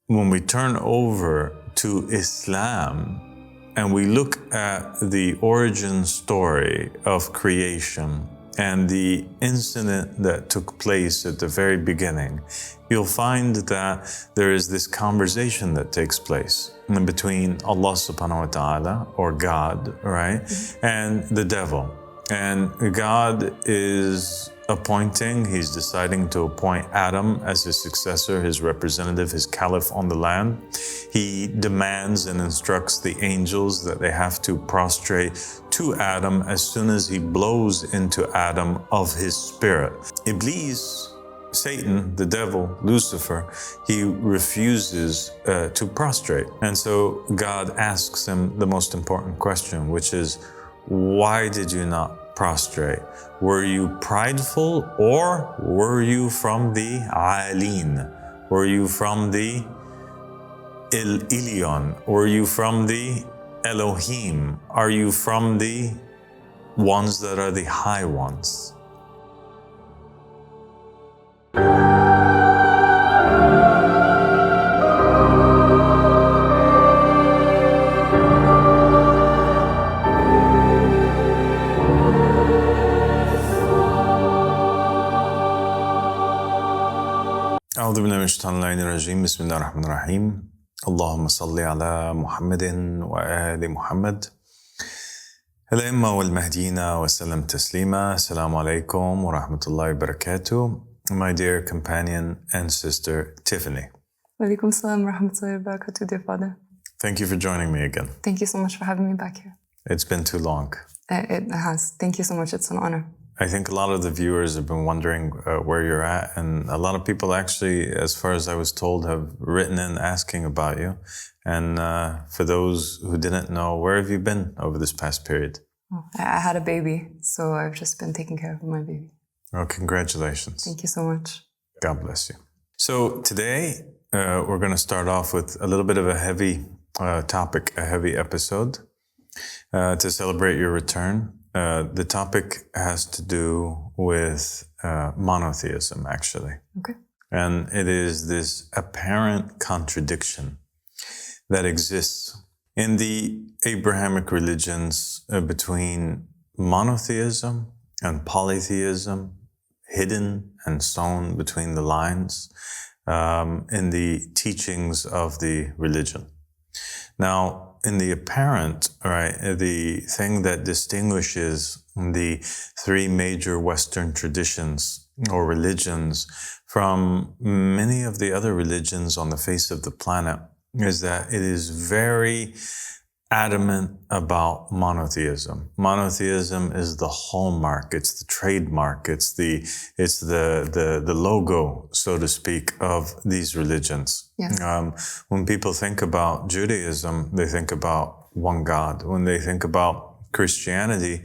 when we turn over to Islam and we look at the origin story of creation and the incident that took place at the very beginning, you'll find that there is this conversation that takes place in between Allah subhanahu wa ta'ala, or God, right, and the devil. And God is he's deciding to appoint Adam as his successor, his representative, his caliph on the land. He demands and instructs the angels that they have to prostrate to Adam as soon as he blows into Adam of his spirit. Iblis, Satan, the devil, Lucifer, he refuses to prostrate. And so God asks him the most important question, which is, why did you not prostrate? Were you prideful, or were you from the Alin? Were you from the El Elyon? Were you from the Elohim? Are you from the ones that are the high ones? أعوذ بالله من الشيطان اللعين الرجيم بسم الله الرحمن الرحيم اللهم صل على محمد وآل محمد الأئمة والمهديين وسلم تسليما. Assalamu alaikum wa rahmatullahi wa barakatuh. My dear companion and sister Tiffany. Walaikum salam wa rahmatullahi wa barakatuh, dear father. Thank you for joining me again. Thank you so much for having me back here. It's been too long. It has. Thank you so much. It's an honor. I think a lot of the viewers have been wondering where you're at, and a lot of people actually, as far as I was told, have written in asking about you. And for those who didn't know, where have you been over this past period? Oh, I had a baby, so I've just been taking care of my baby. Oh, congratulations. Thank you so much. God bless you. So today, we're going to start off with a little bit of a heavy topic, a heavy episode to celebrate your return. The topic has to do with monotheism, actually. Okay. And it is this apparent contradiction that exists in the Abrahamic religions between monotheism and polytheism, hidden and sewn between the lines in the teachings of the religion. Now, in the apparent, right, the thing that distinguishes the three major Western traditions or religions from many of the other religions on the face of the planet is that it is very adamant about monotheism. Monotheism is the hallmark, it's the trademark, it's the logo, so to speak, of these religions. Yes. When people think about Judaism, they think about one God. When they think about Christianity,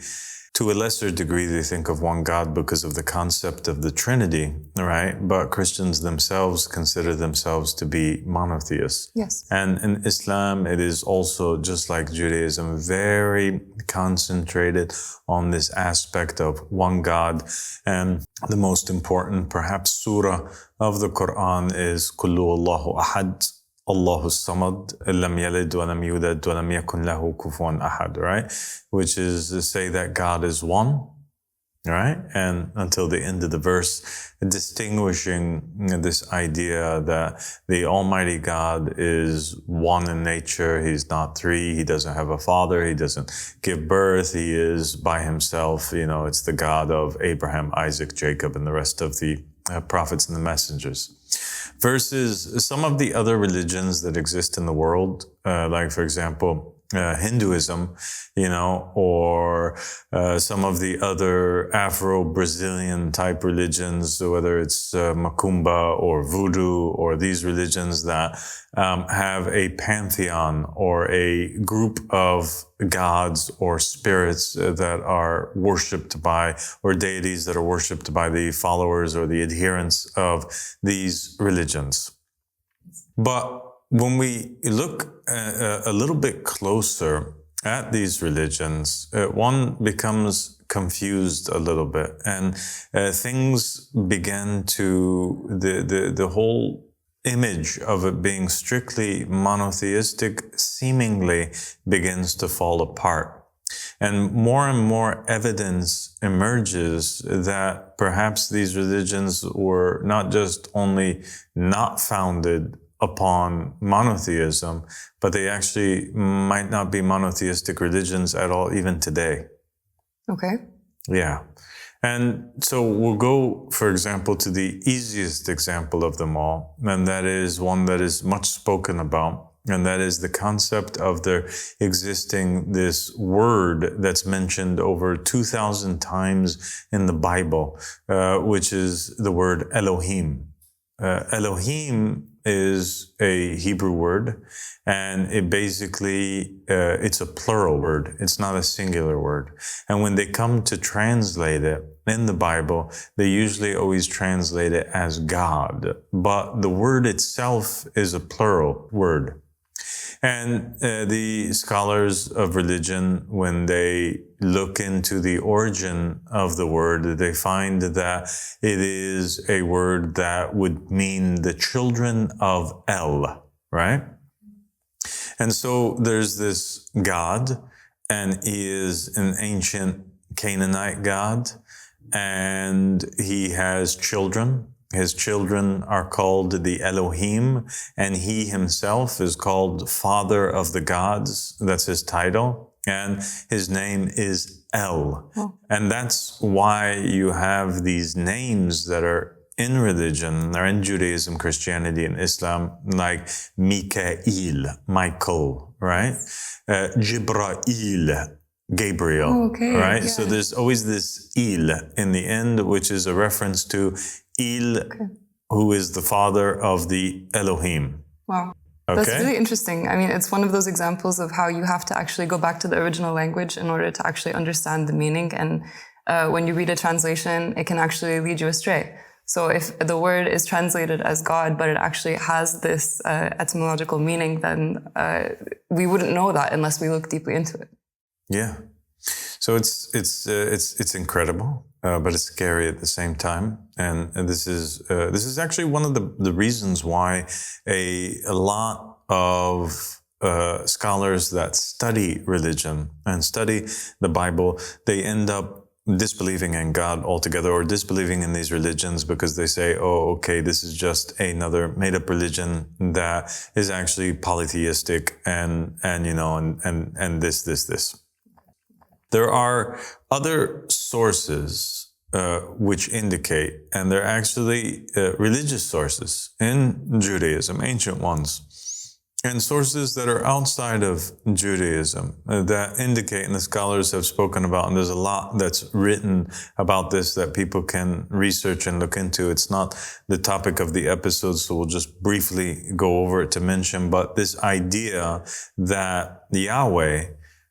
to a lesser degree, they think of one God because of the concept of the Trinity, right? But Christians themselves consider themselves to be monotheists. Yes. And in Islam, it is also, just like Judaism, very concentrated on this aspect of one God. And the most important, perhaps, surah of the Quran is Kullu Allahu Ahad. Allahu Samad, lam yalid wa lam yulad wa lam yakun lahu kufuwan ahad, right? Which is to say that God is one, right? And until the end of the verse, distinguishing this idea that the Almighty God is one in nature. He's not three. He doesn't have a father. He doesn't give birth. He is by himself. You know, it's the God of Abraham, Isaac, Jacob, and the rest of the prophets and the messengers. Versus some of the other religions that exist in the world, like, for example, Hinduism, you know, or some of the other Afro-Brazilian type religions, whether it's Macumba or Voodoo, or these religions that have a pantheon or a group of gods or spirits that are worshipped by, or deities that are worshipped by the followers or the adherents of these religions. But when we look a little bit closer at these religions, one becomes confused a little bit, and things begin to, the whole image of it being strictly monotheistic seemingly begins to fall apart. And more evidence emerges that perhaps these religions were not just only not founded upon monotheism, but they actually might not be monotheistic religions at all, even today. Okay. Yeah. And so we'll go, for example, to the easiest example of them all, and that is one that is much spoken about. And that is the concept of there existing this word that's mentioned over 2,000 times in the Bible, which is the word Elohim. Elohim is a Hebrew word, and it basically, it's a plural word. It's not a singular word. And when they come to translate it in the Bible, they usually always translate it as God. But the word itself is a plural word. And the scholars of religion, when they look into the origin of the word, they find that it is a word that would mean the children of El, right? And so there's this God, and he is an ancient Canaanite God, and he has children. His children are called the Elohim, and he himself is called Father of the Gods. That's his title. And his name is El. Oh. And that's why you have these names that are in religion, or in Judaism, Christianity, and Islam, like Mikael, Michael, right? Jibrail, Gabriel, okay, right? yeah. So there's always this Il in the end, which is a reference to Il, who is the father of the Elohim. Wow. Okay? That's really interesting. I mean, it's one of those examples of how you have to actually go back to the original language in order to actually understand the meaning. And when you read a translation, it can actually lead you astray. So if the word is translated as God, but it actually has this etymological meaning, then we wouldn't know that unless we look deeply into it. Yeah. So it's incredible, but it's scary at the same time. And this is actually one of the reasons why a lot of scholars that study religion and study the Bible, they end up disbelieving in God altogether, or disbelieving in these religions, because they say, oh, okay, this is just another made-up religion that is actually polytheistic and you know, and this. There are other sources which indicate, and they're actually religious sources in Judaism, ancient ones, and sources that are outside of Judaism that indicate, and the scholars have spoken about, and there's a lot that's written about this that people can research and look into. It's not the topic of the episode, so we'll just briefly go over it to mention, but this idea that Yahweh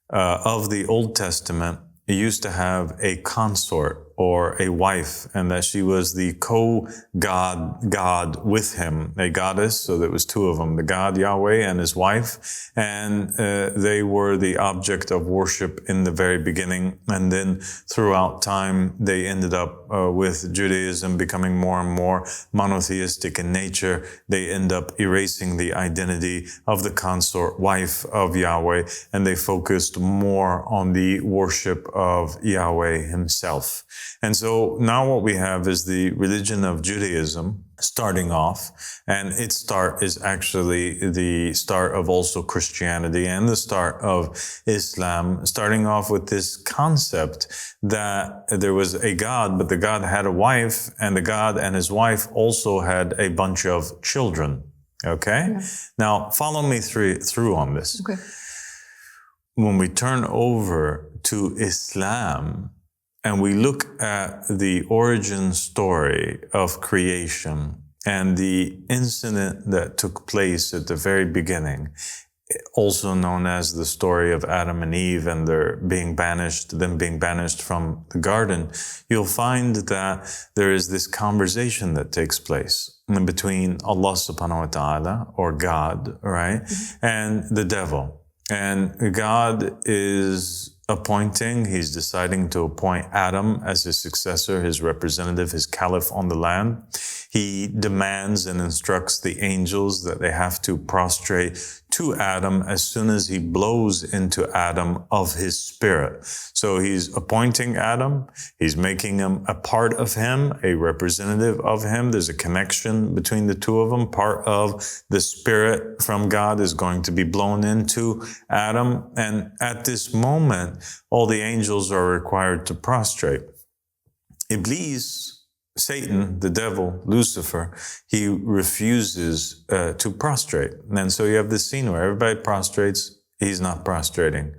of the Old Testament used to have a consort or a wife, and that she was the co-God with him, a goddess. So there was two of them, the God Yahweh and his wife, and they were the object of worship in the very beginning. And then throughout time, they ended up with Judaism becoming more and more monotheistic in nature. They end up erasing the identity of the consort wife of Yahweh, and they focused more on the worship of Yahweh himself. And so now what we have is the religion of Judaism starting off, and its start is actually the start of also Christianity and the start of Islam, starting off with this concept that there was a God, but the God had a wife, and the God and his wife also had a bunch of children. Okay? Yeah. Now, follow me through on this. Okay. When we turn over to Islam, and we look at the origin story of creation and the incident that took place at the very beginning, also known as the story of Adam and Eve and them being banished from the garden, you'll find that there is this conversation that takes place between Allah subhanahu wa ta'ala, or God, right, and the devil. And God is he's deciding to appoint Adam as his successor, his representative, his caliph on the land. He demands and instructs the angels that they have to prostrate to Adam as soon as he blows into Adam of his spirit. So he's appointing Adam, he's making him a part of him, a representative of him. There's a connection between the two of them. Part of the spirit from God is going to be blown into Adam. And at this moment, all the angels are required to prostrate. Iblis, Satan, the devil, Lucifer, he refuses to prostrate. And so you have this scene where everybody prostrates, he's not prostrating.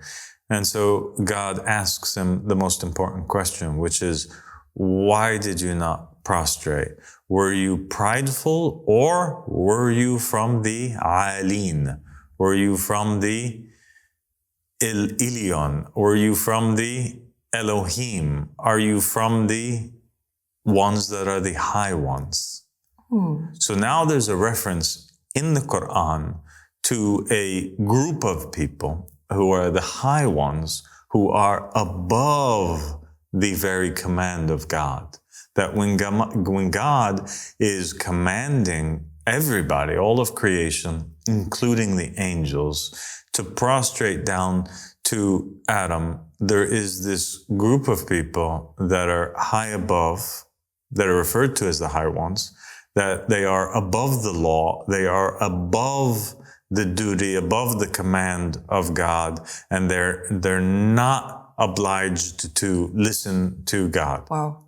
And so God asks him the most important question, which is, why did you not prostrate? Were you prideful, or were you from the Alin? Were you from the El Elyon? Were you from the Elohim? Are you from the ones that are the high ones? So now there's a reference in the Quran to a group of people who are the high ones, who are above the very command of God. That when God is commanding everybody, all of creation, including the angels, to prostrate down to Adam, there is this group of people that are high above, that are referred to as the high ones, that they are above the law, they are above the duty, above the command of God, and they're not obliged to listen to God. Wow.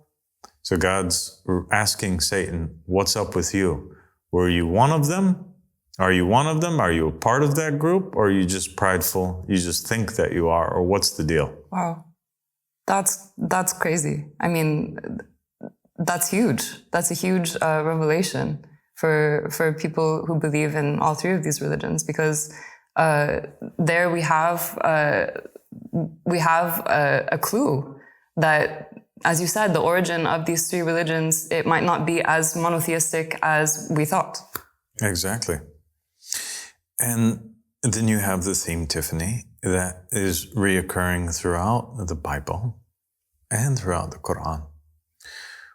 So God's asking Satan, what's up with you? Were you one of them? Are you one of them? Are you a part of that group? Or are you just prideful? You just think that you are? Or what's the deal? Wow. That's crazy. I mean, that's huge. That's a huge revelation for people who believe in all three of these religions, because there we have a clue that, as you said, the origin of these three religions, it might not be as monotheistic as we thought. Exactly. And then you have the theme, Tiffany, that is reoccurring throughout the Bible and throughout the Quran,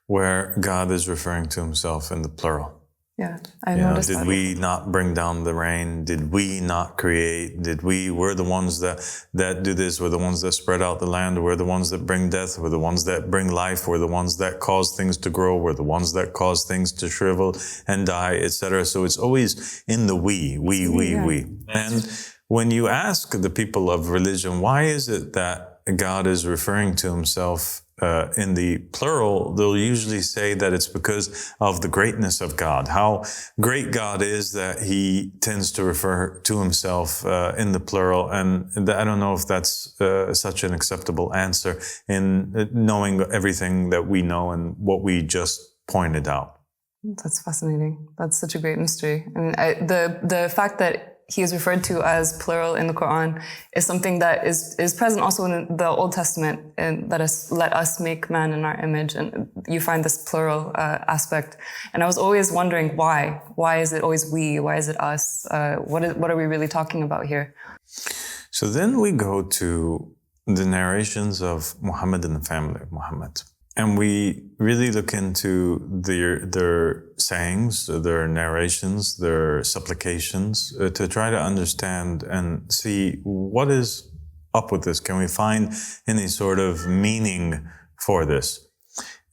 where God is referring to himself in the plural. Yeah, I noticed that. Did we not bring down the rain? Did we not create? We're the ones that do this. We're the ones that spread out the land. We're the ones that bring death. We're the ones that bring life. We're the ones that cause things to grow. We're the ones that cause things to shrivel and die, etc. So it's always in the we. And when you ask the people of religion, why is it that God is referring to himself in the plural, they'll usually say that it's because of the greatness of God, how great God is, that he tends to refer to himself in the plural. And I don't know if that's such an acceptable answer in knowing everything that we know and what we just pointed out. That's fascinating. That's such a great mystery. I mean, the fact that he is referred to as plural in the Quran is something that is present also in the Old Testament, and let us make man in our image. And you find this plural aspect. And I was always wondering why. Why is it always we? Why is it us? What are we really talking about here? So then we go to the narrations of Muhammad and the family of Muhammad. And we really look into their sayings, their narrations, their supplications, to try to understand and see what is up with this. Can we find any sort of meaning for this?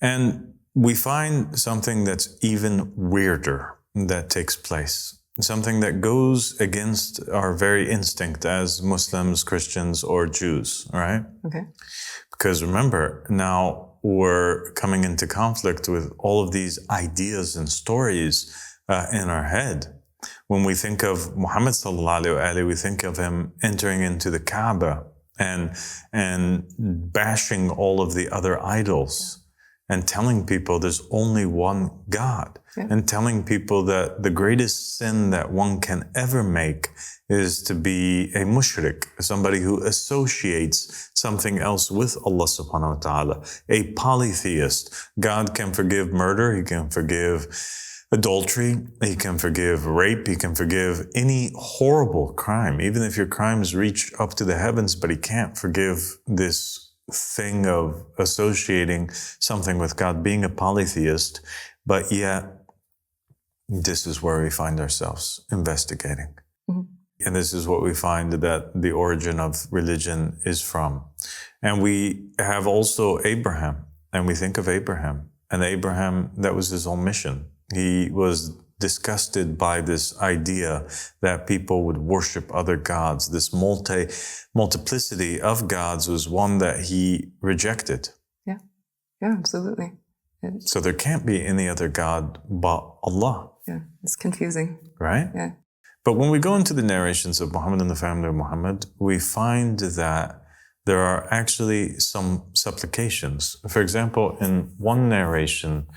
And we find something that's even weirder that takes place. Something that goes against our very instinct as Muslims, Christians, or Jews, right? Okay. Because remember, now we're coming into conflict with all of these ideas and stories in our head. When we think of Muhammad sallallahu alaihi wasallam, we think of him entering into the Kaaba and bashing all of the other idols, and telling people there's only one God, and telling people that the greatest sin that one can ever make is to be a mushrik, somebody who associates something else with Allah subhanahu wa ta'ala, a polytheist. God can forgive murder, he can forgive adultery, he can forgive rape, he can forgive any horrible crime, even if your crimes reach up to the heavens, but he can't forgive this thing of associating something with God, being a polytheist. But yet this is where we find ourselves investigating. Mm-hmm. And this is what we find that the origin of religion is from. And we have also Abraham, and we think of Abraham. And Abraham, that was his whole mission. He was disgusted by this idea that people would worship other gods. This multiplicity of gods was one that he rejected. Yeah, absolutely. So there can't be any other God but Allah. Yeah, it's confusing. Right? Yeah. But when we go into the narrations of Muhammad and the family of Muhammad, we find that there are actually some supplications. For example, in one narration,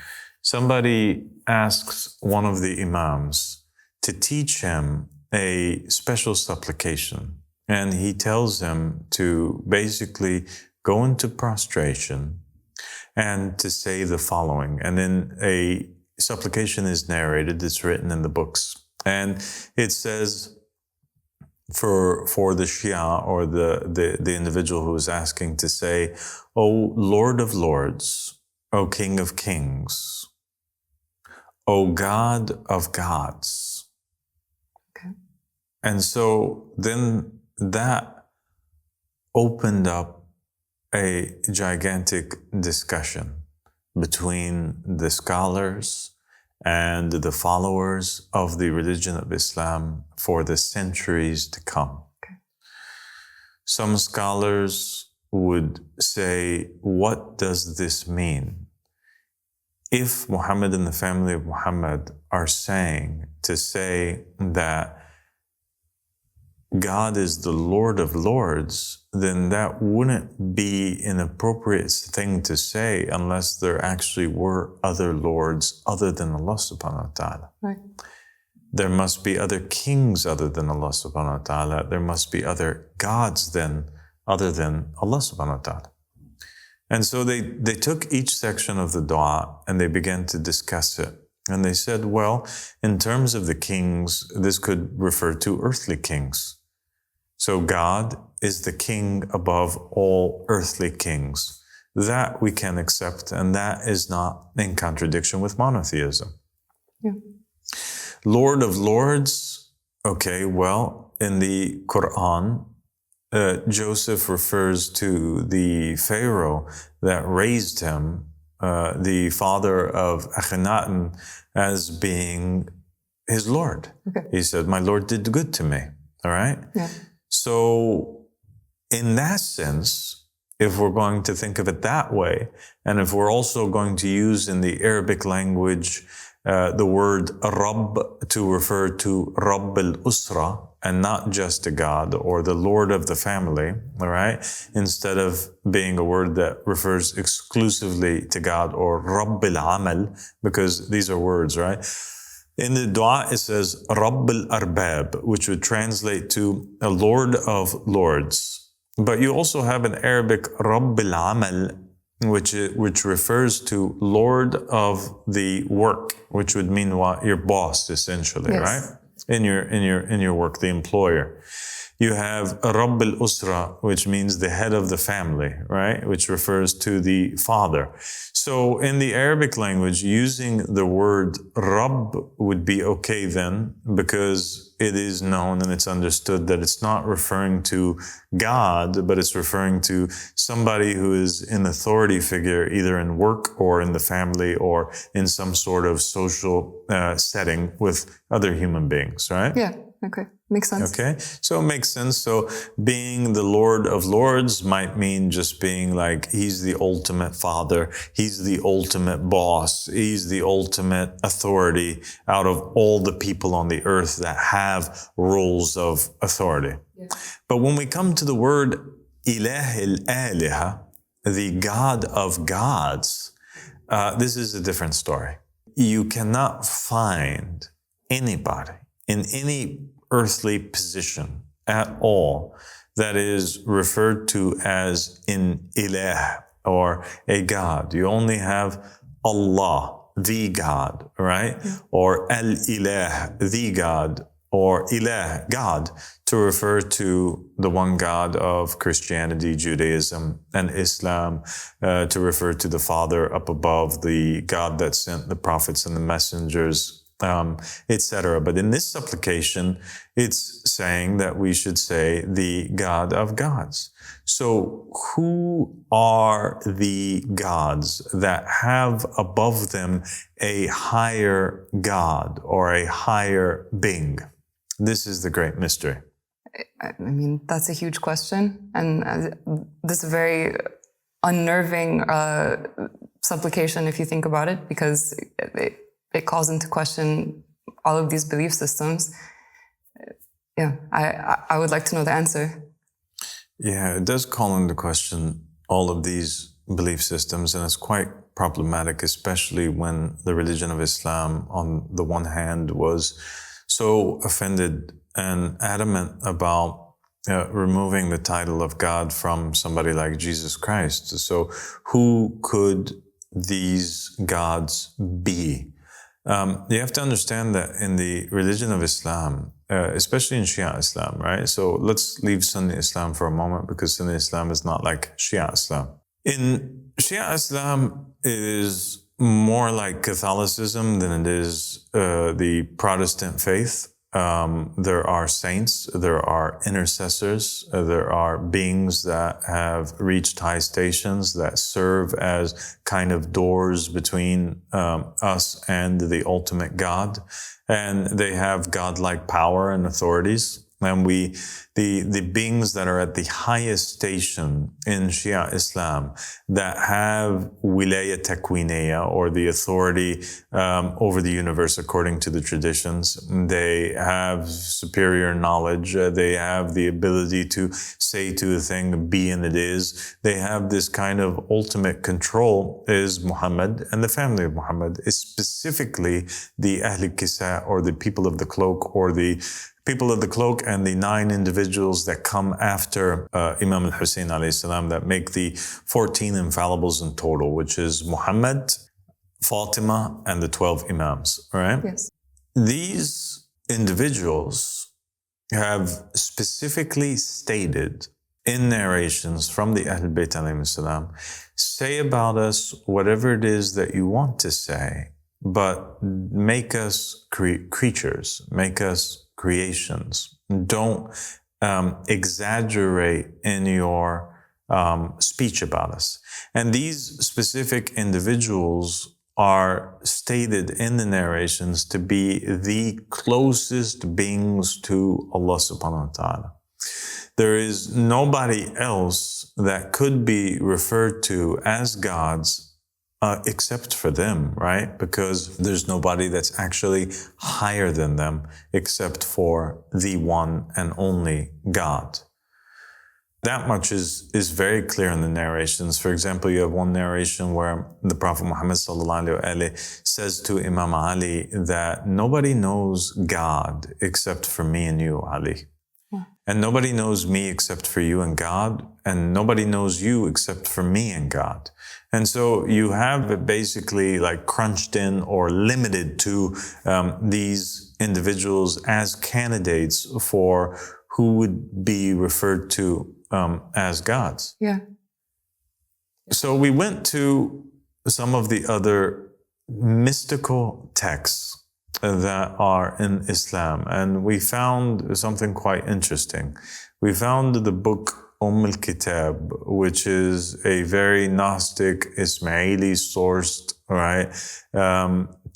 somebody asks one of the imams to teach him a special supplication. And he tells him to basically go into prostration and to say the following. And then a supplication is narrated, it's written in the books. And it says, for the Shia or the individual who is asking to say, O Lord of Lords, O King of Kings, O God of Gods. Okay. And so then that opened up a gigantic discussion between the scholars and the followers of the religion of Islam for the centuries to come. Okay. Some scholars would say, what does this mean? If Muhammad and the family of Muhammad are saying to say that God is the Lord of Lords, then that wouldn't be an appropriate thing to say unless there actually were other lords other than Allah subhanahu wa ta'ala. Right. There must be other kings other than Allah subhanahu wa ta'ala. There must be other gods then other than Allah subhanahu wa ta'ala. And so they took each section of the dua and they began to discuss it. And they said, well, in terms of the kings, this could refer to earthly kings. So God is the king above all earthly kings. That we can accept, and that is not in contradiction with monotheism. Yeah. Lord of Lords, okay, well, in the Quran, Joseph refers to the Pharaoh that raised him, the father of Akhenaten, as being his Lord. Okay. He said, my Lord did good to me, all right? Yeah. So in that sense, if we're going to think of it that way, and if we're also going to use in the Arabic language the word Rabb to refer to Rabb al-Usra, and not just a God or the Lord of the family, all right? Instead of being a word that refers exclusively to God, or Rabb al-Amal, because these are words, right? In the dua, it says Rabb al-Arbab, which would translate to a Lord of Lords. But you also have in Arabic Rabb al-Amal, which refers to Lord of the work, which would mean what? Your boss, essentially, yes. right? In your work, the employer. You have Rabb al-Usra, which means the head of the family, right? Which refers to the father. So in the Arabic language, using the word Rabb would be okay then, because it is known and it's understood that it's not referring to God, but it's referring to somebody who is an authority figure, either in work or in the family or in some sort of social setting with other human beings, right? Yeah. Okay. Makes sense. Okay. So it makes sense. So being the Lord of Lords might mean just being like, he's the ultimate father. He's the ultimate boss. He's the ultimate authority out of all the people on the earth that have roles of authority. Yeah. But when we come to the word Ilah al-Aliha, the God of gods, this is a different story. You cannot find anybody in any earthly position at all that is referred to as an ilah or a God. You only have Allah, the God, right? Or al-ilah, the God, or ilah, God, to refer to the one God of Christianity, Judaism, and Islam, to refer to the Father up above, the God that sent the prophets and the messengers, etc. But in this supplication, it's saying that we should say the God of gods. So who are the gods that have above them a higher God or a higher being? This is the great mystery. I mean, that's a huge question. And this very unnerving supplication, if you think about it, because it calls into question all of these belief systems. Yeah, I would like to know the answer. Yeah, it does call into question all of these belief systems, and it's quite problematic, especially when the religion of Islam, on the one hand, was so offended and adamant about removing the title of God from somebody like Jesus Christ. So who could these gods be? You have to understand that in the religion of Islam, especially in Shia Islam, right? So let's leave Sunni Islam for a moment, because Sunni Islam is not like Shia Islam. In Shia Islam, it is more like Catholicism than it is the Protestant faith. There are saints, there are intercessors, there are beings that have reached high stations that serve as kind of doors between us and the ultimate God. And they have godlike power and authorities. And the beings that are at the highest station in Shia Islam that have wilaya takwiniya, or the authority over the universe according to the traditions, they have superior knowledge, they have the ability to say to a thing, be and it is. They have this kind of ultimate control, is Muhammad and the family of Muhammad, is specifically the Ahl Kisa, or the people of the cloak, or the people of the cloak, and the 9 individuals that come after Imam al-Hussein alayhi salam, that make the 14 infallibles in total, which is Muhammad, Fatima, and the 12 Imams, right? Yes. These individuals have specifically stated in narrations from the Ahl Bayt alayhi salam, say about us whatever it is that you want to say, but make us creatures, make us creations. Don't exaggerate in your speech about us. And these specific individuals are stated in the narrations to be the closest beings to Allah subhanahu wa ta'ala. There is nobody else that could be referred to as gods except for them, right? Because there's nobody that's actually higher than them except for the one and only God. That much is very clear in the narrations. For example, you have one narration where the Prophet Muhammad says to Imam Ali that nobody knows God except for me and you, Ali. And nobody knows me except for you and God, and nobody knows you except for me and God. And so you have it basically like crunched in or limited to these individuals as candidates for who would be referred to as gods. Yeah. So we went to some of the other mystical texts that are in Islam, and we found something quite interesting. We found the book al-Kitab, which is a very Gnostic, Ismaili sourced, right,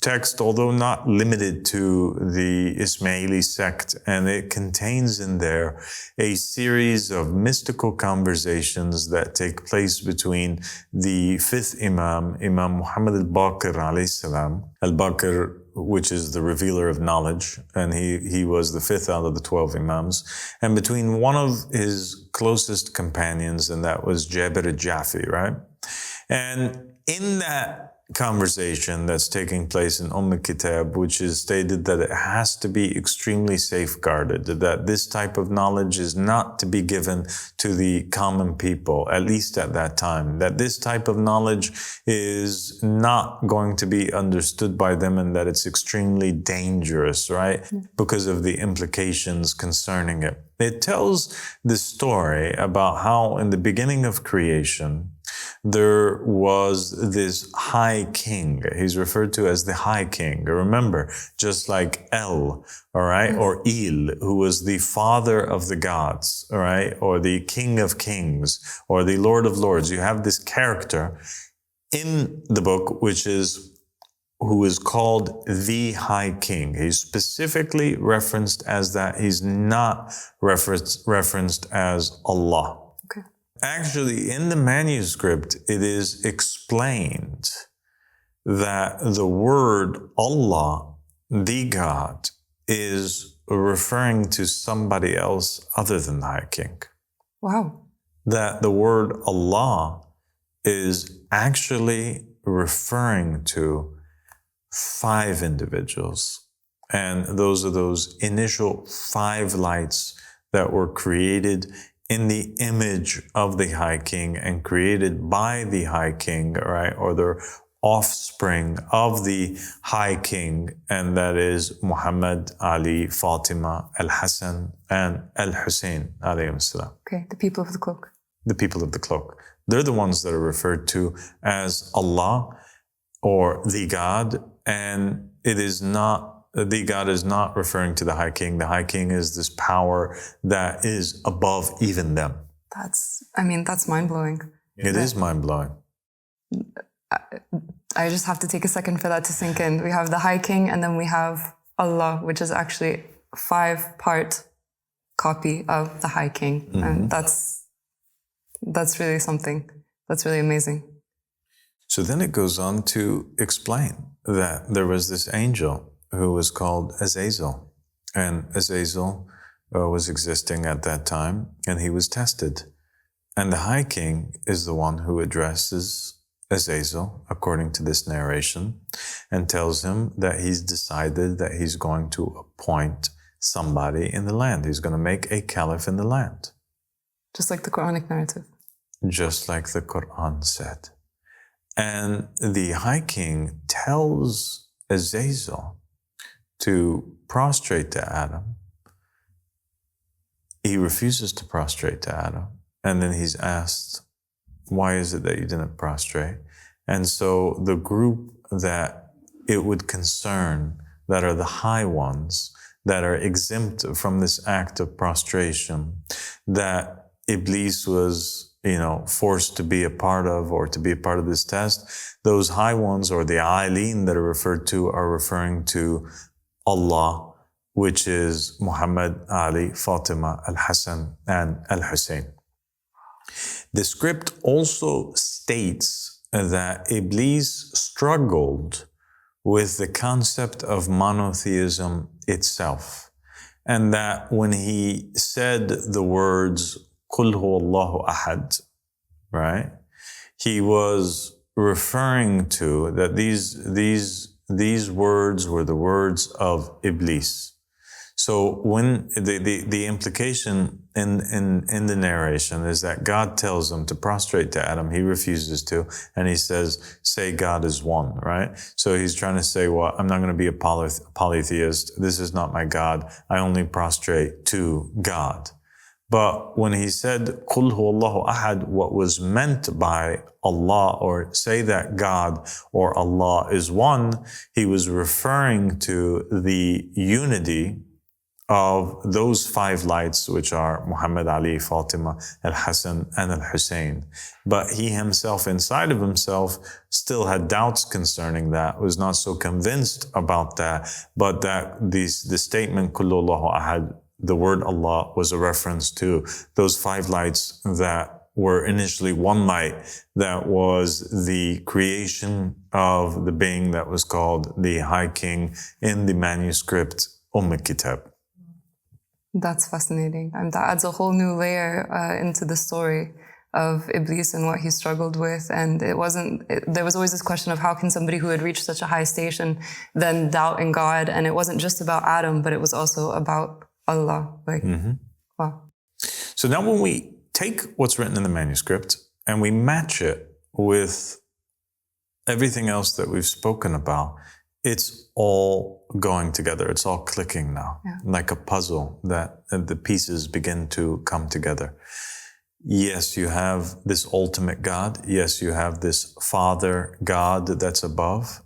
text, although not limited to the Ismaili sect. And it contains in there a series of mystical conversations that take place between the 5th Imam, Imam Muhammad al-Baqir alayhi salam, al-Baqir, which is the revealer of knowledge, and he was the 5th out of the 12 Imams, and between one of his closest companions, and that was Jabir al-Jafi, right? And in that conversation that's taking place in Kitab, which is stated that it has to be extremely safeguarded, that this type of knowledge is not to be given to the common people, at least at that time, that this type of knowledge is not going to be understood by them, and that it's extremely dangerous, right? Because of the implications concerning it. It tells the story about how in the beginning of creation, there was this high king. He's referred to as the high king. Remember, just like El, all right, or Il, who was the father of the gods, all right, or the king of kings, or the Lord of lords. You have this character in the book, who is called the High King. He's specifically referenced as that. He's not referenced as Allah. Okay. Actually, in the manuscript, it is explained that the word Allah, the God, is referring to somebody else other than the High King. Wow. That the word Allah is actually referring to 5 individuals. And those are those initial 5 lights that were created in the image of the High King and created by the High King, right? Or the offspring of the High King. And that is Muhammad, Ali, Fatima, Al-Hassan, and Al-Hussein, alayhim salam. Okay, the people of the cloak. The people of the cloak. They're the ones that are referred to as Allah or the God. And the God is not referring to the High King. The High King is this power that is above even them. That's mind-blowing. It is mind-blowing. I just have to take a second for that to sink in. We have the High King, and then we have Allah, which is actually a 5-part copy of the High King. Mm-hmm. And that's really something. That's really amazing. So then it goes on to explain that there was this angel who was called Azazel. And Azazel was existing at that time, and he was tested. And the High King is the one who addresses Azazel, according to this narration, and tells him that he's decided that he's going to appoint somebody in the land. He's going to make a caliph in the land. Just like the Quranic narrative. Just like the Quran said. And the High King tells Azazel to prostrate to Adam. He refuses to prostrate to Adam. And then he's asked, why is it that you didn't prostrate? And so the group that it would concern, that are the high ones, that are exempt from this act of prostration, that Iblis was forced to be a part of, or to be a part of this test, those high ones, or the Ailin that are referred to, are referring to Allah, which is Muhammad, Ali, Fatima, Al-Hassan, and Al-Hussein. The script also states that Iblis struggled with the concept of monotheism itself, and that when he said the words Qul huwa Allahu ahad, right? He was referring to that these words were the words of Iblis. So when the implication in the narration is that God tells him to prostrate to Adam, he refuses to, and he says, say God is one, right? So he's trying to say, well, I'm not going to be a polytheist. This is not my God. I only prostrate to God. But when he said, Qul huwa Allahu ahad, what was meant by Allah, or say that God or Allah is one, he was referring to the unity of those 5 lights, which are Muhammad, Ali, Fatima, Al-Hassan, and Al-Hussein. But he himself, inside of himself, still had doubts concerning that, was not so convinced about that, but that the statement, Kullu Allahu ahad, the word Allah, was a reference to those 5 lights that were initially one light, that was the creation of the being that was called the High King in the manuscript Kitab. That's fascinating. And that adds a whole new layer into the story of Iblis and what he struggled with. And there was always this question of how can somebody who had reached such a high station then doubt in God? And it wasn't just about Adam, but it was also about Allah. Wow. So now when we take what's written in the manuscript and we match it with everything else that we've spoken about, it's all going together. It's all clicking now, like a puzzle that the pieces begin to come together. yes, you have this ultimate God. Yes, you have this Father God that's above.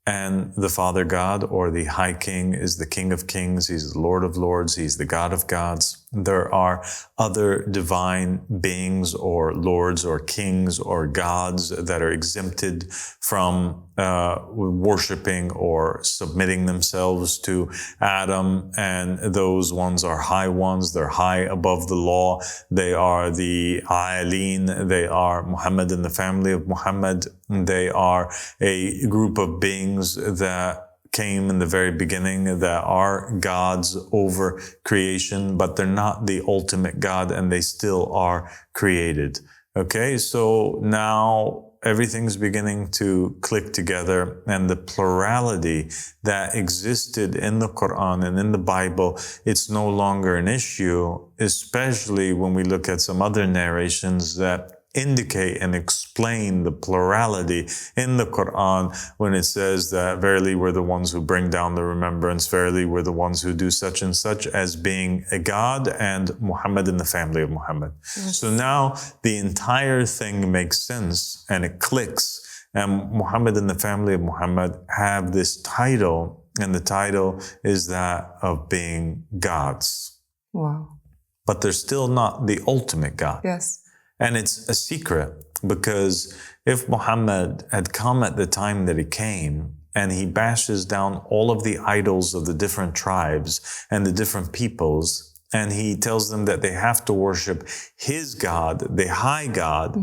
And the Father God, or the High King, is the King of Kings. He's the Lord of Lords. He's the God of gods. There are other divine beings or lords or kings or gods that are exempted from worshiping or submitting themselves to Adam. And those ones are high ones. They're high above the law. They are the A'alin. They are Muhammad and the family of Muhammad. They are a group of beings that came in the very beginning that are gods over creation, but they're not the ultimate God, and they still are created. Okay, so now everything's beginning to click together, and the plurality that existed in the Quran and in the Bible, it's no longer an issue, especially when we look at some other narrations that indicate and explain the plurality in the Quran when it says that verily we're the ones who bring down the remembrance, verily we're the ones who do such and such, as being a God and Muhammad and the family of Muhammad. Yes. So now the entire thing makes sense and it clicks, and Muhammad and the family of Muhammad have this title, and the title is that of being gods. Wow. But they're still not the ultimate God. Yes. And it's a secret, because if Muhammad had come at the time that he came and he bashes down all of the idols of the different tribes and the different peoples, and he tells them that they have to worship his God, the high God,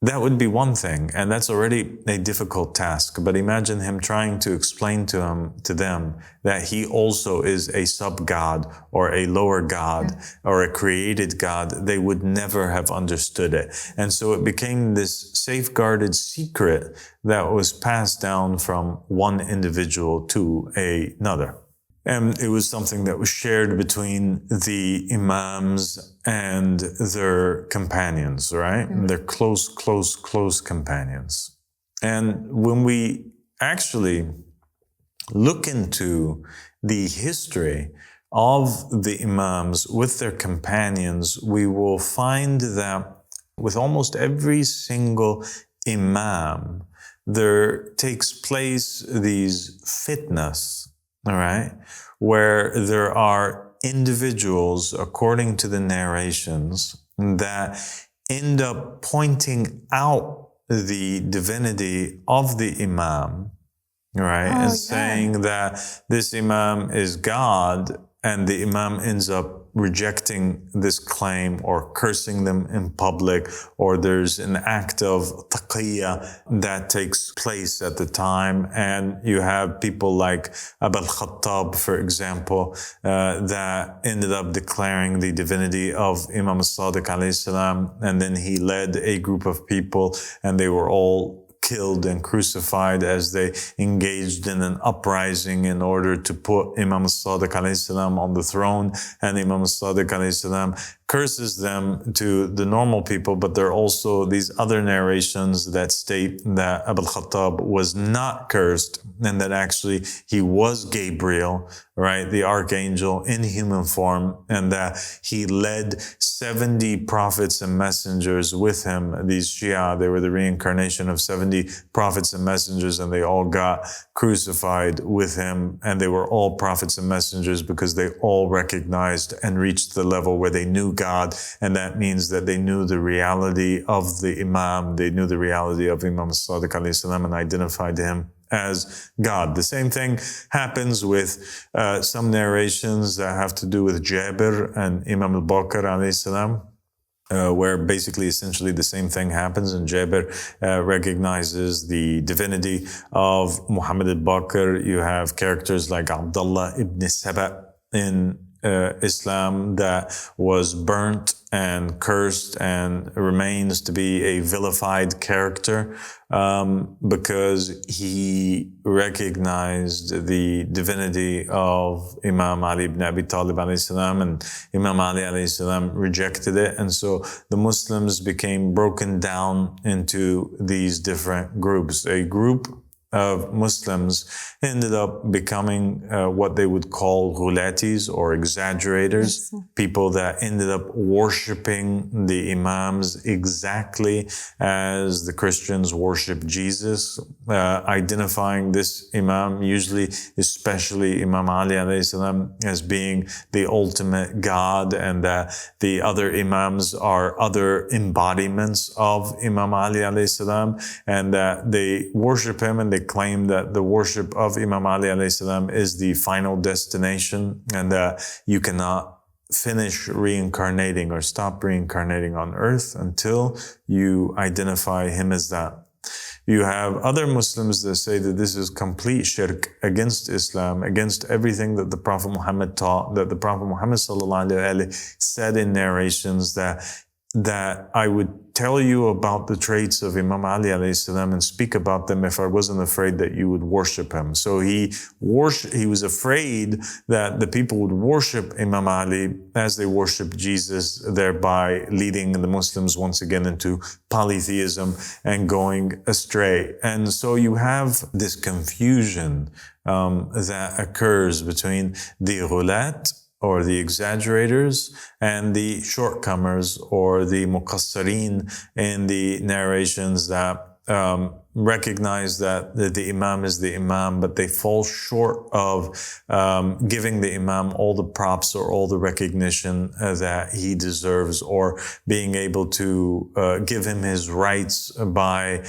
that would be one thing, and that's already a difficult task. But imagine him trying to explain to them that he also is a sub-God or a lower God or a created God. They would never have understood it. And so it became this safeguarded secret that was passed down from one individual to another. And it was something that was shared between the imams and their companions, right? And their close companions. And when we actually look into the history of the imams with their companions, we will find that with almost every single imam, there takes place these fitnas, all right, where there are individuals, according to the narrations, that end up pointing out the divinity of the imam, right, saying that this imam is God, and the imam ends up rejecting this claim or cursing them in public, or there's an act of taqiyya that takes place at the time. And you have people like Abu al-Khattab, for example, that ended up declaring the divinity of Imam Al-Sadiq alayhi salam, and then he led a group of people, and they were all killed and crucified as they engaged in an uprising in order to put Imam Al-Sadiq alayhi salam on the throne. And Imam Al-Sadiq alayhi salam curses them to the normal people, but there are also these other narrations that state that Abu al-Khattab was not cursed, and that actually he was Gabriel, right, the archangel in human form, and that he led 70 prophets and messengers with him. These Shia, they were the reincarnation of 70 prophets and messengers, and they all got crucified with him, and they were all prophets and messengers because they all recognized and reached the level where they knew God, and that means that they knew the reality of the Imam, they knew the reality of Imam Al-Sadiq alayhi salam, and identified him as God. The same thing happens with some narrations that have to do with Jabir and Imam al-Baqir alayhi salam, where basically essentially the same thing happens, and Jabir recognizes the divinity of Muhammad al-Baqir. You have characters like Abdullah ibn Saba in Islam that was burnt and cursed and remains to be a vilified character because he recognized the divinity of Imam Ali ibn Abi Talib alayhi salam, and Imam Ali alayhi salam rejected it. And so the Muslims became broken down into these different groups. A group of Muslims ended up becoming what they would call ghulatis or exaggerators, people that ended up worshiping the imams exactly as the Christians worship Jesus, identifying this imam, usually especially Imam Ali alayhi salam, as being the ultimate God, and that the other imams are other embodiments of Imam Ali alayhi salam, and that they worship him and they claim that the worship of Imam Ali alayhi salam is the final destination, and that you cannot finish reincarnating or stop reincarnating on earth until you identify him as that. You have other Muslims that say that this is complete shirk against Islam, against everything that the Prophet Muhammad taught, that the Prophet Muhammad sallallahu alaihi wasallam said in narrations that I would tell you about the traits of Imam Ali alayhi salam and speak about them if I wasn't afraid that you would worship him. So he was afraid that the people would worship Imam Ali as they worship Jesus, thereby leading the Muslims once again into polytheism and going astray. And so you have this confusion that occurs between the ghulat, or the exaggerators, and the shortcomers, or the muqassirin in the narrations that recognize that the imam is the imam, but they fall short of giving the imam all the props or all the recognition that he deserves, or being able to give him his rights by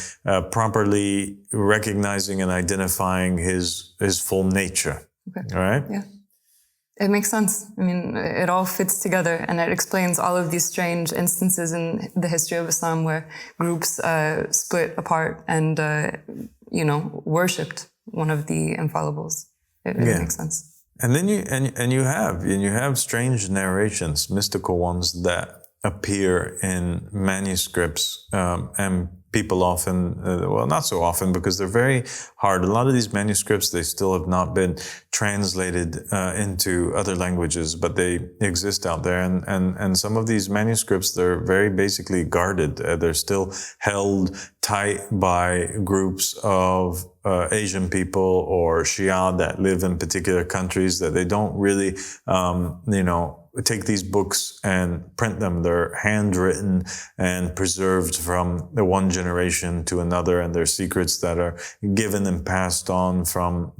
properly recognizing and identifying his full nature. Okay. All right? Yeah. It makes sense. I mean, it all fits together, and it explains all of these strange instances in the history of Islam where groups split apart and, worshipped one of the infallibles. It makes sense. And then you have strange narrations, mystical ones that appear in manuscripts, and people often, not so often because they're very hard. A lot of these manuscripts, they still have not been translated into other languages, but they exist out there. And some of these manuscripts, they're very basically guarded. They're still held tight by groups of Asian people or Shia that live in particular countries, that they don't really, take these books and print them. They're handwritten and preserved from the one generation to another, and they're secrets that are given and passed on from,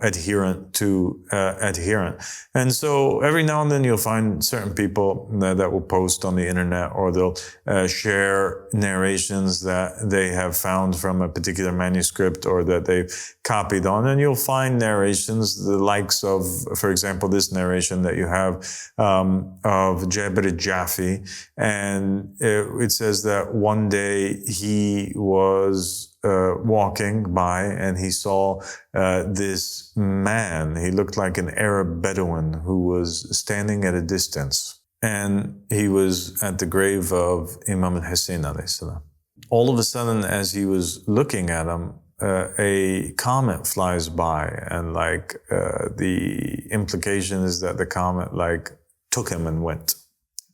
adherent to adherent. And so every now and then you'll find certain people that will post on the internet, or they'll share narrations that they have found from a particular manuscript or that they've copied on. And you'll find narrations, the likes of, for example, this narration that you have of Jabir al-Jafi. And it says that one day he was walking by and he saw this man. He looked like an Arab Bedouin who was standing at a distance. And he was at the grave of Imam al-Hussein alayhi salam. All of a sudden, as he was looking at him, a comet flies by, and the implication is that the comet took him and went.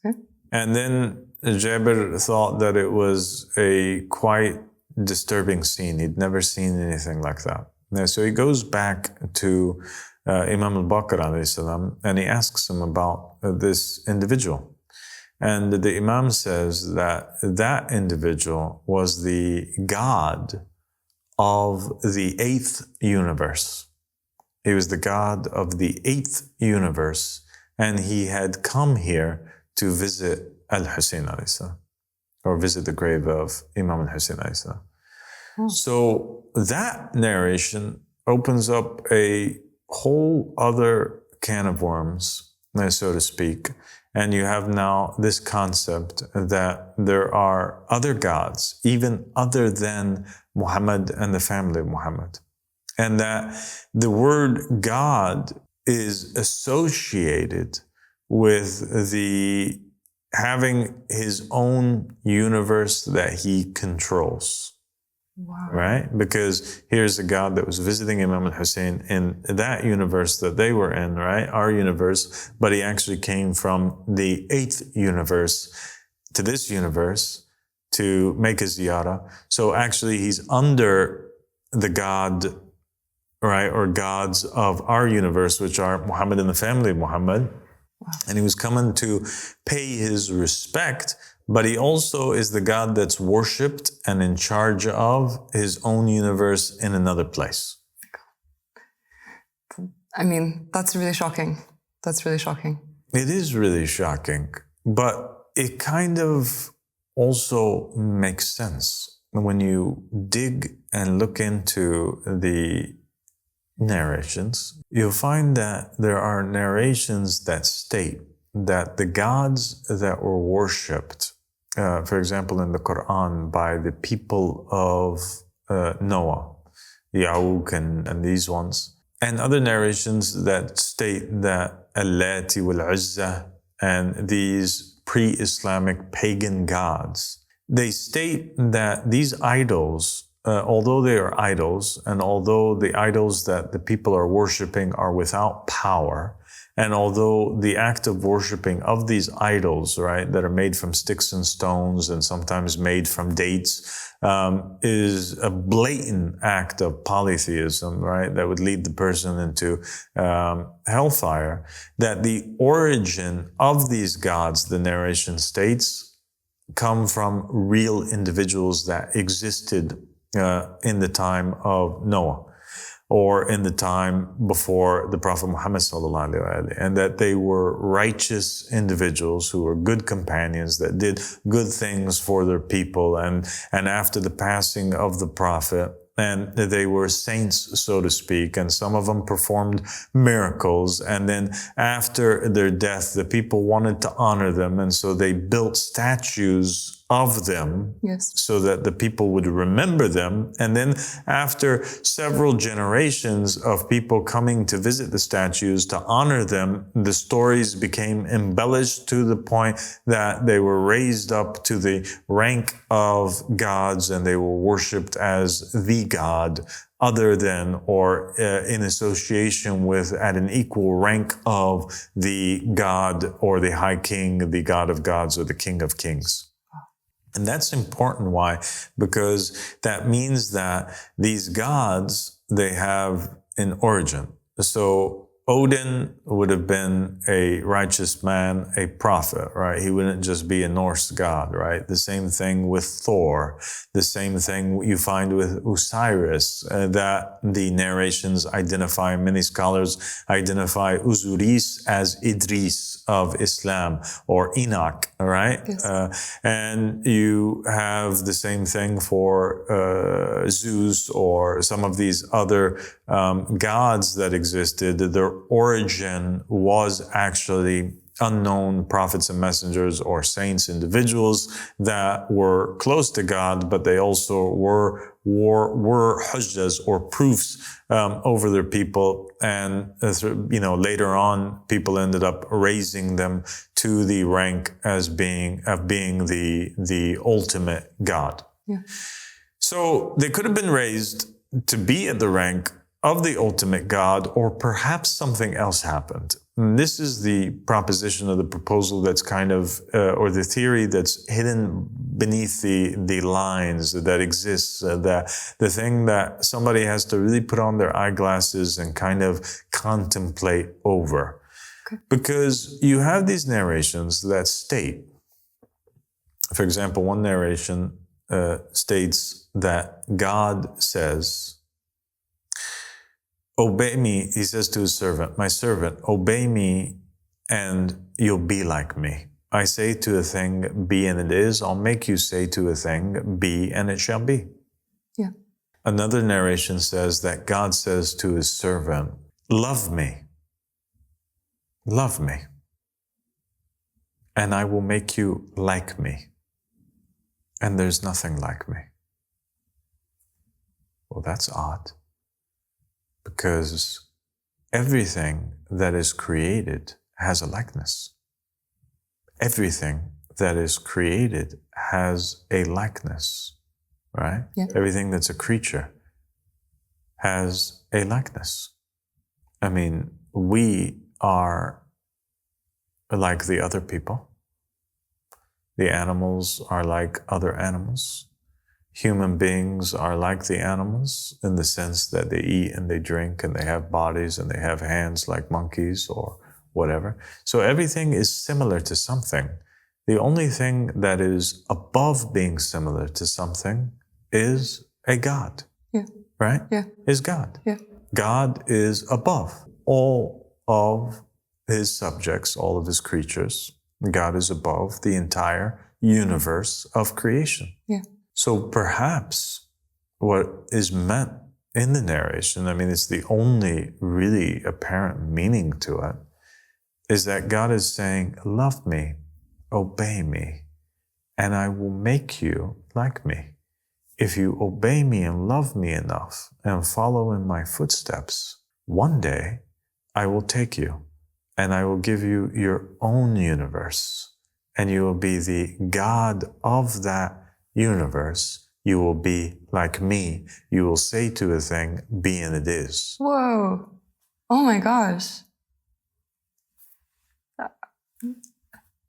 Okay. And then Jabir thought that it was a quite disturbing scene. He'd never seen anything like that. And so he goes back to Imam al-Baqir alayhi salam, and he asks him about this individual. And the Imam says that that individual was the God of the 8th universe. He was the God of the 8th universe, and he had come here to visit Al-Hussein alayhi salam, or visit the grave of Imam al-Hussein alayhi salam. So that narration opens up a whole other can of worms, so to speak. And you have now this concept that there are other gods, even other than Muhammad and the family of Muhammad. And that the word God is associated with the having his own universe that he controls. Wow. Right? Because here's a God that was visiting Imam al-Hussein in that universe that they were in, right? Our universe, but he actually came from the 8th universe to this universe to make a ziyarah. So actually he's under the God, right, or gods of our universe, which are Muhammad and the family of Muhammad. And he was coming to pay his respect, but he also is the God that's worshipped and in charge of his own universe in another place. I mean, that's really shocking. That's really shocking. It is really shocking, but it kind of also makes sense when you dig and look into the narrations. You'll find that there are narrations that state that the gods that were worshipped, for example, in the Quran by the people of Noah, Ya'uq and these ones, and other narrations that state that Al-Lati wal-Uzza and these pre-Islamic pagan gods, they state that these idols, although they are idols, and although the idols that the people are worshiping are without power, and although the act of worshiping of these idols, right, that are made from sticks and stones and sometimes made from dates, is a blatant act of polytheism, right, that would lead the person into hellfire, that the origin of these gods, the narration states, come from real individuals that existed in the time of Noah, or in the time before the Prophet Muhammad sallallahu alaihi wasallam, and that they were righteous individuals who were good companions that did good things for their people, and after the passing of the Prophet, and they were saints, so to speak, and some of them performed miracles, and then after their death, the people wanted to honor them, and so they built statues of them, yes, so that the people would remember them. And then after several generations of people coming to visit the statues to honor them, the stories became embellished to the point that they were raised up to the rank of gods, and they were worshipped as the God, other than or in association with, at an equal rank of the God or the High King, the God of gods, or the King of kings. And that's important. Why? Because that means that these gods, they have an origin. So Odin would have been a righteous man, a prophet, right? He wouldn't just be a Norse god, right? The same thing with Thor. The same thing you find with Osiris, that the narrations identify, many scholars identify Osiris as Idris of Islam, or Enoch, right? Yes. And you have the same thing for Zeus, or some of these other gods that existed. Their origin was actually unknown prophets and messengers or saints, individuals that were close to God, but they also were hujjas, or proofs over their people. And later on, people ended up raising them to the rank as being the ultimate God. Yeah. So they could have been raised to be at the rank of the ultimate God, or perhaps something else happened. And this is the proposition of the proposal that's kind of, or the theory that's hidden beneath the lines that exists, the thing that somebody has to really put on their eyeglasses and kind of contemplate over. Okay. Because you have these narrations that state, for example, one narration states that God says, obey me, he says to his servant, my servant, obey me and you'll be like me. I say to a thing, be and it is. I'll make you say to a thing, be and it shall be. Yeah. Another narration says that God says to his servant, love me, and I will make you like me. And there's nothing like me. Well, that's odd. Because everything that is created has a likeness. Everything that is created has a likeness, right? Yeah. Everything that's a creature has a likeness. I mean, we are like the other people. The animals are like other animals. human beings are like the animals in the sense that they eat and they drink and they have bodies and they have hands like monkeys or whatever. So everything is similar to something. The only thing that is above being similar to something is a God. Yeah. Right? Yeah. Is God. Yeah. God is above all of his subjects, all of his creatures. God is above the entire universe of creation. Yeah. So perhaps what is meant in the narration, I mean, it's the only really apparent meaning to it, is that God is saying, love me, obey me, and I will make you like me. If you obey me and love me enough and follow in my footsteps, one day I will take you and I will give you your own universe, and you will be the God of that universe. You will be like me. You will say to a thing, be and it is. Whoa. Oh my gosh.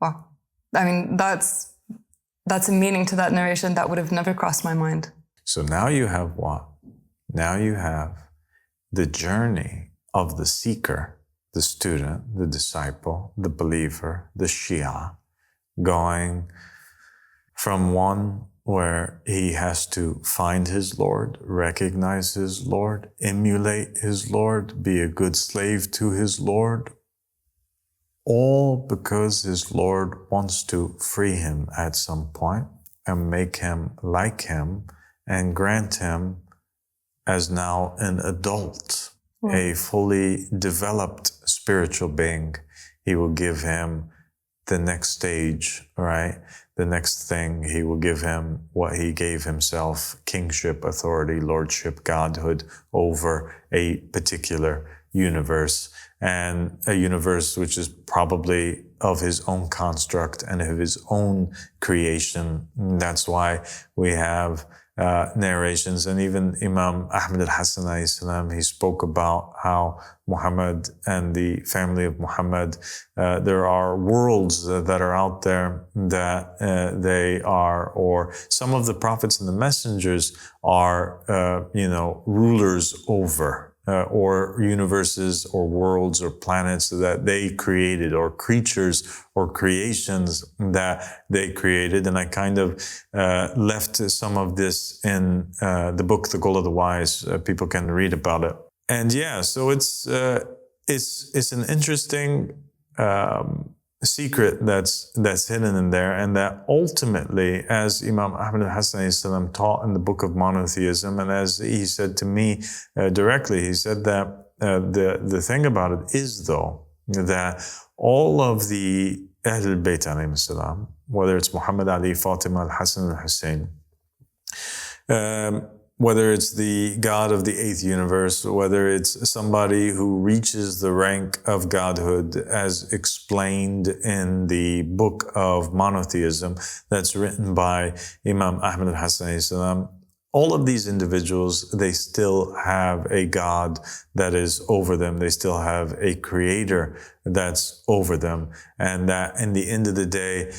Wow. I mean, that's a meaning to that narration that would have never crossed my mind. So now you have what? Now you have the journey of the seeker, the student, the disciple, the believer, the Shia, going from one where he has to find his Lord, recognize his Lord, emulate his Lord, be a good slave to his Lord, all because his Lord wants to free him at some point and make him like him and grant him, as now an adult, a fully developed spiritual being. He will give him the next stage, right? The next thing. He will give him what he gave himself: kingship, authority, lordship, godhood over a particular universe, and a universe which is probably of his own construct and of his own creation. That's why we have narrations, and even Imam Ahmed al-Hassan alayhi salam, he spoke about how Muhammad and the family of Muhammad, there are worlds that are out there that they are, or some of the prophets and the messengers are, rulers over, or universes or worlds or planets that they created, or creatures or creations that they created. And I kind of left some of this in the book, The Goal of the Wise. People can read about it. And yeah, so it's an interesting secret that's hidden in there, and that ultimately, as Imam Ahmed al-Hassan taught in the book of monotheism, and as he said to me directly, he said that the thing about it is, though, that all of the Ahl al-Bayt alayhim salam, whether it's Muhammad, Ali, Fatima, al-Hassan, al-Hussein, whether it's the God of the eighth universe, whether it's somebody who reaches the rank of godhood as explained in the book of monotheism that's written by Imam Ahmed al-Hassan, all of these individuals, they still have a God that is over them. They still have a creator that's over them. And that in the end of the day,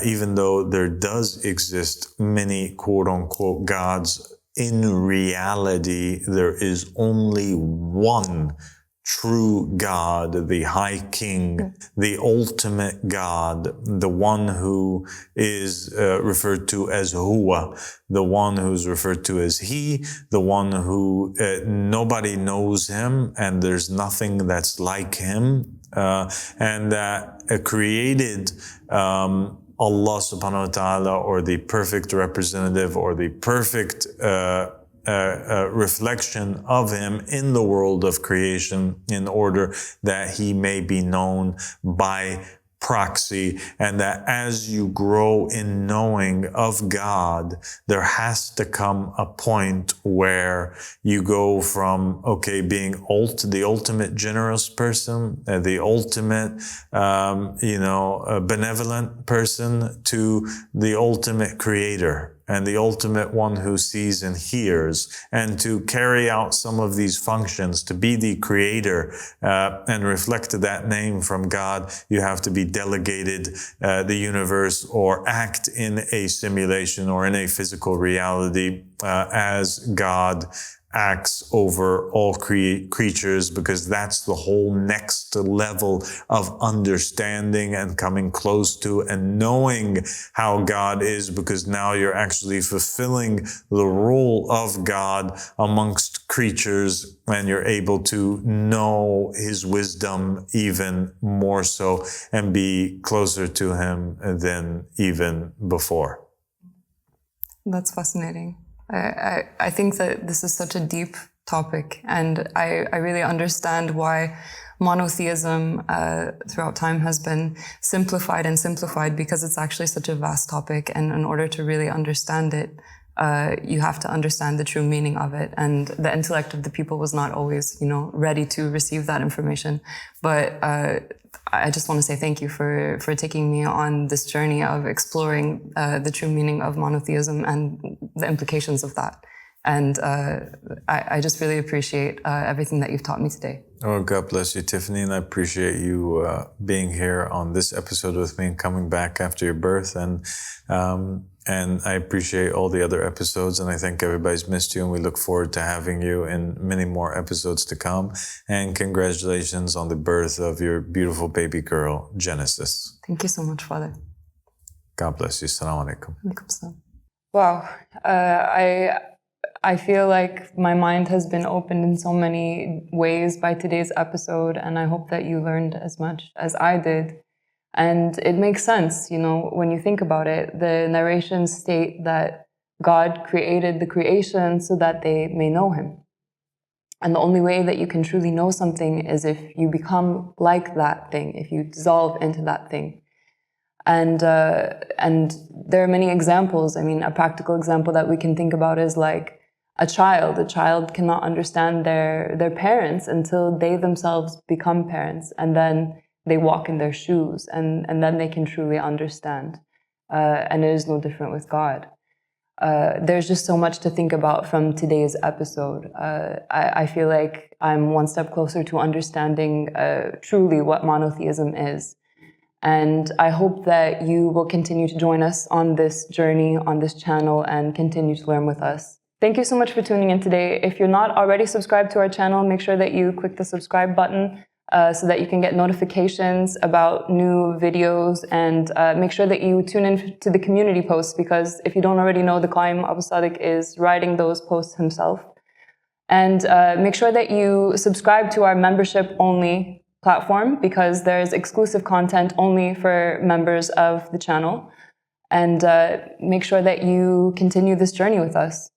even though there does exist many quote unquote gods, in reality, there is only one true God, the High King, the ultimate God, the one who is referred to as Huwa, the one who's referred to as He, the one who nobody knows Him and there's nothing that's like Him, and that created Allah subhanahu wa ta'ala, or the perfect representative, or the perfect reflection of Him in the world of creation, in order that He may be known by proxy, and that as you grow in knowing of God, there has to come a point where you go from, being the ultimate generous person, the ultimate, benevolent person, to the ultimate creator. and the ultimate one who sees and hears. And to carry out some of these functions, to be the creator and reflect that name from God, you have to be delegated the universe or act in a simulation or in a physical reality as God acts over all creatures, because that's the whole next level of understanding and coming close to and knowing how God is, because now you're actually fulfilling the role of God amongst creatures, and you're able to know his wisdom even more so and be closer to him than even before. That's fascinating. I think that this is such a deep topic, and I really understand why monotheism throughout time has been simplified and simplified, because it's actually such a vast topic, and in order to really understand it, you have to understand the true meaning of it. And the intellect of the people was not always, ready to receive that information. But I just want to say thank you for taking me on this journey of exploring the true meaning of monotheism and the implications of that. And I just really appreciate everything that you've taught me today. Oh, God bless you, Tiffany. And I appreciate you being here on this episode with me and coming back after your birth. And I appreciate all the other episodes. And I think everybody's missed you. And we look forward to having you in many more episodes to come. And congratulations on the birth of your beautiful baby girl, Genesis. Thank you so much, Father. God bless you. Assalamu alaikum. Alaikum salam. Wow. I feel like my mind has been opened in so many ways by today's episode, and I hope that you learned as much as I did. And it makes sense, when you think about it. The narrations state that God created the creation so that they may know him. And the only way that you can truly know something is if you become like that thing, if you dissolve into that thing. And there are many examples. I mean, a practical example that we can think about is like a child. A child cannot understand their parents until they themselves become parents, and then they walk in their shoes, and then they can truly understand. And it is no different with God. There's just so much to think about from today's episode. I feel like I'm one step closer to understanding truly what monotheism is. And I hope that you will continue to join us on this journey, on this channel, and continue to learn with us. Thank you so much for tuning in today. If you're not already subscribed to our channel, make sure that you click the subscribe button so that you can get notifications about new videos, and make sure that you tune in to the community posts, because if you don't already know, the Qaim Al-Sadiq is writing those posts himself. And make sure that you subscribe to our membership-only platform, because there's exclusive content only for members of the channel. And make sure that you continue this journey with us.